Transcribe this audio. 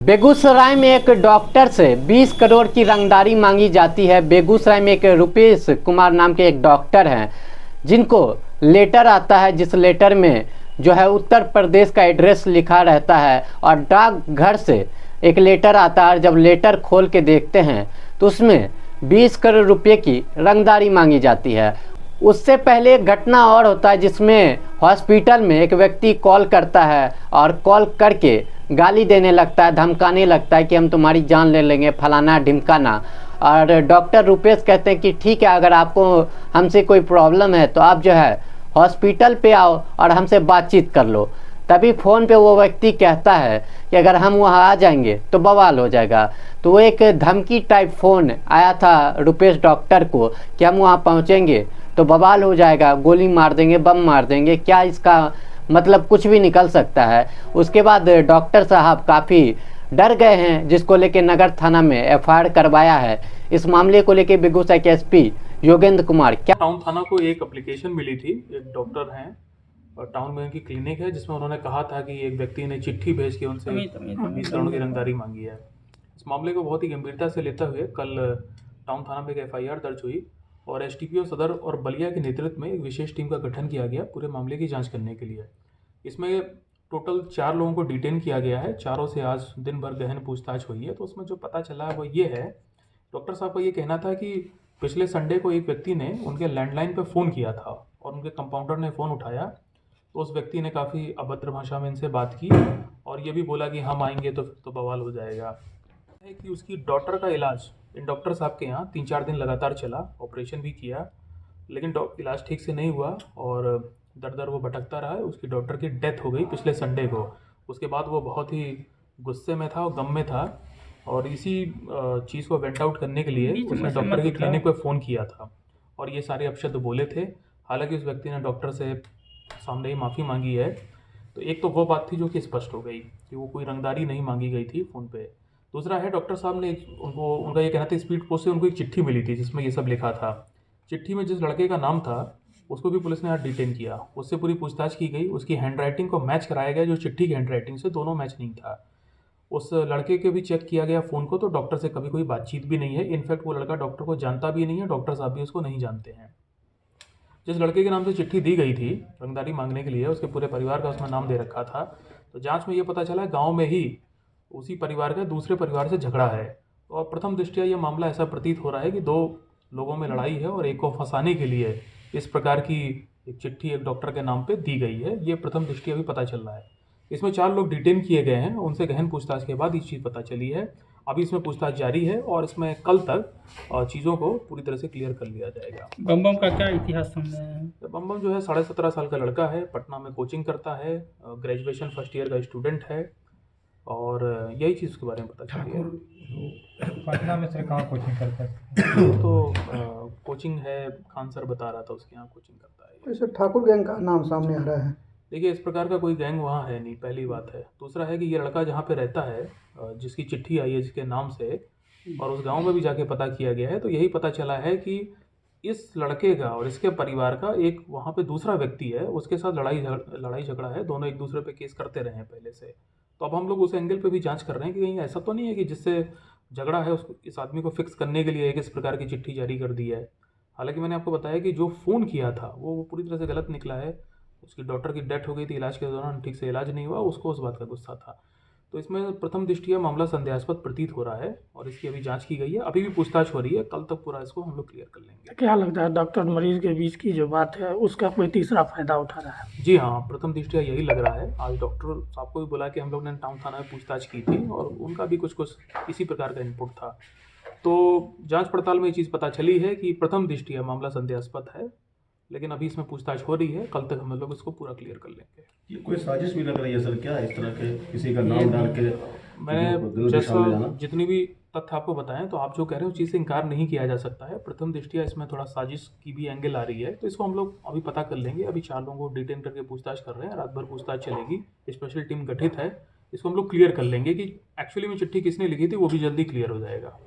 बेगूसराय में एक डॉक्टर से 20 करोड़ की रंगदारी मांगी जाती है। बेगूसराय में एक रुपेश कुमार नाम के एक डॉक्टर हैं जिनको लेटर आता है, जिस लेटर में जो है उत्तर प्रदेश का एड्रेस लिखा रहता है और डाकघर से एक लेटर आता है। जब लेटर खोल के देखते हैं तो उसमें 20 करोड़ रुपए की रंगदारी मांगी जाती है। उससे पहले एक घटना और होता है जिसमें हॉस्पिटल में एक व्यक्ति कॉल करता है और कॉल करके गाली देने लगता है, धमकाने लगता है कि हम तुम्हारी जान ले लेंगे, फलाना ढिमकाना। और डॉक्टर रुपेश कहते हैं कि ठीक है, अगर आपको हमसे कोई प्रॉब्लम है तो आप जो है हॉस्पिटल पे आओ और हमसे बातचीत कर लो। तभी फ़ोन पे वो व्यक्ति कहता है कि अगर हम वहाँ आ जाएंगे तो बवाल हो जाएगा। तो वो एक धमकी टाइप फ़ोन आया था रुपेश डॉक्टर को कि हम वहाँ पहुँचेंगे तो बवाल हो जाएगा, गोली मार देंगे, बम मार देंगे। क्या इसका मतलब कुछ भी निकल सकता है। उसके बाद डॉक्टर साहब काफ़ी डर गए हैं, जिसको लेके नगर थाना में एफआईआर करवाया है। इस मामले को लेके बेगूसराय के एसपी योगेंद्र कुमार क्या टाउन थाना को एक एप्लीकेशन मिली थी। एक डॉक्टर हैं और टाउन में उनकी क्लिनिक है, जिसमें उन्होंने कहा था कि एक व्यक्ति ने चिट्ठी भेज के उनसे 20 करोड़ की रंगदारी मांगी है। इस मामले को बहुत ही गंभीरता से लेते हुए कल टाउन थाना में एक एफआईआर दर्ज हुई और एसडीपीओ सदर और बलिया के नेतृत्व में एक विशेष टीम का गठन किया गया पूरे मामले की जाँच करने के लिए। इसमें टोटल 4 लोगों को डिटेन किया गया है। चारों से आज दिन भर गहन पूछताछ हुई है। तो उसमें जो पता चला है वो ये है, डॉक्टर साहब का ये कहना था कि पिछले संडे को एक व्यक्ति ने उनके लैंडलाइन पर फ़ोन किया था और उनके कंपाउंडर ने फ़ोन उठाया तो उस व्यक्ति ने काफ़ी अभद्र भाषा में इनसे बात की और ये भी बोला कि हम आएंगे तो फिर तो बवाल हो जाएगा। है कि उसकी डॉटर का इलाज इन डॉक्टर साहब के यहाँ 3-4 दिन लगातार चला, ऑपरेशन भी किया, लेकिन इलाज ठीक से नहीं हुआ और दर दर वो भटकता रहा है। उसकी डॉटर की डेथ हो गई पिछले संडे को। उसके बाद वो बहुत ही गुस्से में था और गम में था और इसी चीज़ को वेंट आउट करने के लिए उसने डॉक्टर की क्लिनिक पे फ़ोन किया था और ये सारे अपशब्द बोले थे। हालांकि उस व्यक्ति ने डॉक्टर से सामने ही माफ़ी मांगी है। तो एक तो वो बात थी जो कि स्पष्ट हो गई कि वो कोई रंगदारी नहीं मांगी गई थी फ़ोन पे। दूसरा है, डॉक्टर साहब ने उनको उनका ये कहना था स्पीड पोस्ट से उनको एक चिट्ठी मिली थी जिसमें ये सब लिखा था। चिट्ठी में जिस लड़के का नाम था उसको भी पुलिस ने आज डिटेन किया। उससे पूरी पूछताछ की गई, उसकी हैंडराइटिंग को मैच कराया गया जो चिट्ठी की हैंडराइटिंग से, दोनों मैच नहीं था। उस लड़के के भी चेक किया गया फ़ोन को, तो डॉक्टर से कभी कोई बातचीत भी नहीं है। इनफैक्ट वो लड़का डॉक्टर को जानता भी नहीं है, डॉक्टर साहब भी उसको नहीं जानते हैं। जिस लड़के के नाम से चिट्ठी दी गई थी रंगदारी मांगने के लिए, उसके पूरे परिवार का उसमें नाम दे रखा था। तो जांच में ये पता चला गांव में ही उसी परिवार का दूसरे परिवार से झगड़ा है और प्रथम दृष्टया ये मामला ऐसा प्रतीत हो रहा है कि 2 लोगों में लड़ाई है और एक को फंसाने के लिए इस प्रकार की एक चिट्ठी एक डॉक्टर के नाम पे दी गई है। ये प्रथम दृष्टया अभी पता चल रहा है। इसमें 4 लोग डिटेन किए गए हैं, उनसे गहन पूछताछ के बाद ये चीज़ पता चली है। अभी इसमें पूछताछ जारी है और इसमें कल तक चीज़ों को पूरी तरह से क्लियर कर लिया जाएगा। बम बम का क्या इतिहास सामने आया है? तो बम बम जो है 17.5 साल का लड़का है, पटना में कोचिंग करता है, ग्रेजुएशन फर्स्ट ईयर का स्टूडेंट है और यही चीज़ उसके बारे में पता चली है। पटना में से कहाँ कोचिंग करता है? तो कोचिंग है, खान सर बता रहा था उसके यहाँ कोचिंग करता है। वैसे ठाकुर गैंग का नाम सामने आ रहा है। देखिए, इस प्रकार का कोई गैंग वहाँ है नहीं, पहली बात है। दूसरा है कि ये लड़का जहाँ पे रहता है, जिसकी चिट्ठी आई है जिसके नाम से, और उस गांव में भी जाके पता किया गया है तो यही पता चला है कि इस लड़के का और इसके परिवार का एक वहाँ पे दूसरा व्यक्ति है, उसके साथ लड़ाई झगड़ा है। दोनों एक दूसरे पे केस करते रहे हैं पहले से। तो अब हम लोग उस एंगल पे भी जांच कर रहे हैं कि कहीं ऐसा तो नहीं है कि जिससे झगड़ा है उसको, इस आदमी को फिक्स करने के लिए एक इस प्रकार की चिट्ठी जारी कर दी है। हालांकि मैंने आपको बताया कि जो फ़ोन किया था वो पूरी तरह से गलत निकला है। उसकी डॉटर की डेथ हो गई थी, इलाज के दौरान ठीक से इलाज नहीं हुआ, उसको उस बात का गुस्सा था। तो इसमें प्रथम दृष्टया मामला संदेहास्पद प्रतीत हो रहा है और इसकी अभी जांच की गई है। अभी भी पूछताछ हो रही है, कल तक पूरा इसको हम लोग क्लियर कर लेंगे। क्या लगता है डॉक्टर मरीज के बीच की जो बात है उसका कोई तीसरा फायदा उठा रहा है? जी हाँ, प्रथम दृष्टया यही लग रहा है। आज डॉक्टर साहब को भी बुला के हम लोग ने टाउन थाना में पूछताछ की थी और उनका भी कुछ इसी प्रकार का इनपुट था। तो जांच पड़ताल में ये चीज़ पता चली है कि प्रथम दृष्टया मामला संदेहास्पद है, लेकिन अभी इसमें पूछताछ हो रही है। कल तक हम लोग इसको पूरा क्लियर कर लेंगे। ये कोई साजिश भी लग रही है सर, क्या इस तरह के किसी का नाम डाल के मैंने जैसा जितनी भी तथ्य आपको बताएं, तो आप जो कह रहे हैं उस चीज़ से इनकार नहीं किया जा सकता है। प्रथम दृष्टया इसमें थोड़ा साजिश की भी एंगल आ रही है, तो इसको हम लोग अभी पता कर लेंगे। अभी 4 लोगों को डिटेन करके पूछताछ कर रहे हैं, रात भर पूछताछ चलेगी, स्पेशल टीम गठित है। इसको हम लोग क्लियर कर लेंगे कि एक्चुअली में चिट्ठी किसने लिखी थी, वो भी जल्दी क्लियर हो जाएगा।